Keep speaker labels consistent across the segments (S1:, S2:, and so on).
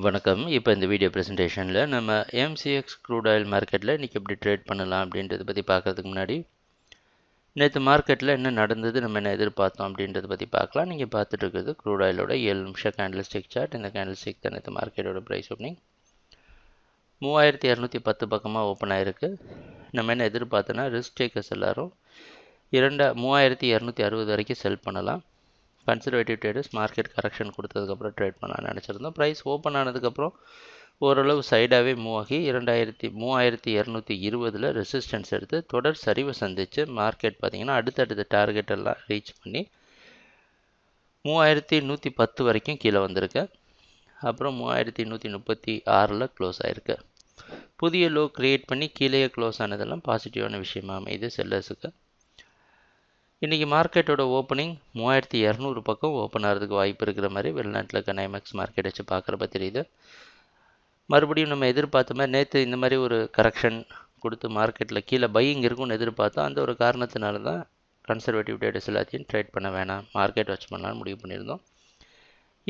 S1: வணக்கம். இப்போ இந்த வீடியோ ப்ரெசன்டேஷனில் நம்ம எம்சிஎக்ஸ் க்ரூட் ஆயில் மார்க்கெட்டில் இன்றைக்கி எப்படி ட்ரேட் பண்ணலாம் அப்படின்றத பற்றி பார்க்கறதுக்கு முன்னாடி நேற்று மார்க்கெட்டில் என்ன நடந்தது, நம்ம என்ன எதிர்பார்த்தோம் அப்படின்றத பற்றி பார்க்கலாம். நீங்கள் பார்த்துட்டு இருக்கிறது க்ரூட் ஆயிலோட 7 நிமிஷம் கேண்டில் ஸ்டிக் சார்ட். இந்த கேண்டில் ஸ்டிக் தான் நேற்று மார்க்கெட்டோட ப்ரைஸ் ஓப்பனிங் 3210 பக்கமாக ஓப்பன் ஆகிருக்கு. நம்ம என்ன எதிர்பார்த்தோன்னா ரிஸ்க் டேக்கர்ஸ் எல்லோரும் 3260 வரைக்கும் செல் பண்ணலாம். கன்சர்வேட்டிவ் ட்ரேடர்ஸ் மார்க்கெட் கரெக்ஷன் கொடுத்ததுக்கப்புறம் ட்ரேட் பண்ணலாம்னு நினச்சிருந்தோம். ப்ரைஸ் ஓப்பன் ஆனதுக்கப்புறம் ஓரளவு சைடாகவே மூவ் ஆகி 3220 ரெசிஸ்டன்ஸ் எடுத்து தொடர் சரிவை சந்தித்து மார்க்கெட் பார்த்திங்கன்னா அடுத்தடுத்த டார்கெட் எல்லாம் ரீச் பண்ணி 3110 வரைக்கும் கீழே வந்திருக்கு. அப்புறம் 3136 க்ளோஸ் ஆகிருக்கு. புதிய லோ க்ரியேட் பண்ணி கீழே க்ளோஸ் ஆனதெல்லாம் பாசிட்டிவான விஷயமா அமைது செல்லர்ஸுக்கு. இன்றைக்கி மார்க்கெட்டோட ஓப்பனிங் 3200 பக்கம் ஓப்பன் ஆகிறதுக்கு வாய்ப்பு இருக்கிற மாதிரி வெளிநாட்டில் இருக்க நைமெக்ஸ் மார்க்கெட் வச்சு பார்க்குறப்ப தெரியுது. மறுபடியும் நம்ம எதிர்பார்த்த மாதிரி நேற்று இந்த மாதிரி ஒரு கரெக்ஷன் கொடுத்து மார்க்கெட்டில் கீழே பையிங் இருக்கும்னு எதிர்பார்த்தோம். அந்த ஒரு காரணத்தினால தான் கன்சர்வேட்டிவ் ட்ரேடர்ஸ் எல்லாத்தையும் ட்ரேட் பண்ண வேணாம், மார்க்கெட் வாட்ச் பண்ணலாம்னு முடிவு பண்ணியிருந்தோம்.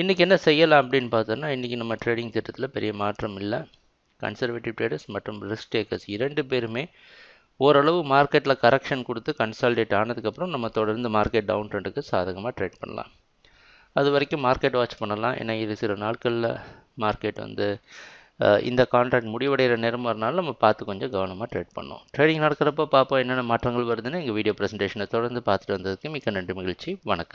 S1: இன்றைக்கி என்ன செய்யலாம் அப்படின்னு பார்த்தோன்னா, இன்றைக்கி நம்ம ட்ரேடிங் திட்டத்தில் பெரிய மாற்றம் இல்லை. கன்சர்வேட்டிவ் ட்ரேடர்ஸ் மற்றும் ரிஸ்க் டேக்கர்ஸ் 2 பேருமே ஓரளவு மார்க்கெட்டில் கரெக்ஷன் கொடுத்து கன்சால்டேட் ஆனதுக்கப்புறம் நம்ம தொடர்ந்து மார்க்கெட் டவுன் ட்ரெண்டுக்கு சாதகமாக ட்ரேட் பண்ணலாம். அது வரைக்கும் மார்க்கெட் வாட்ச் பண்ணலாம். ஏன்னா இது சில நாட்களில் மார்க்கெட் இந்த கான்ட்ராக்ட் முடிவடைகிற நேரமாக இருந்தாலும் நம்ம பார்த்து கொஞ்சம் கவனமாக ட்ரேட் பண்ணோம். ட்ரேடிங் நடக்கிறப்ப பார்ப்போம் என்னென்ன மாற்றங்கள் வருதுன்னு. எங்கள் வீடியோ ப்ரெசன்டேஷனை தொடர்ந்து பார்த்துட்டு வந்ததுக்கு மிக்க நன்றி, மகிழ்ச்சி, வணக்கம்.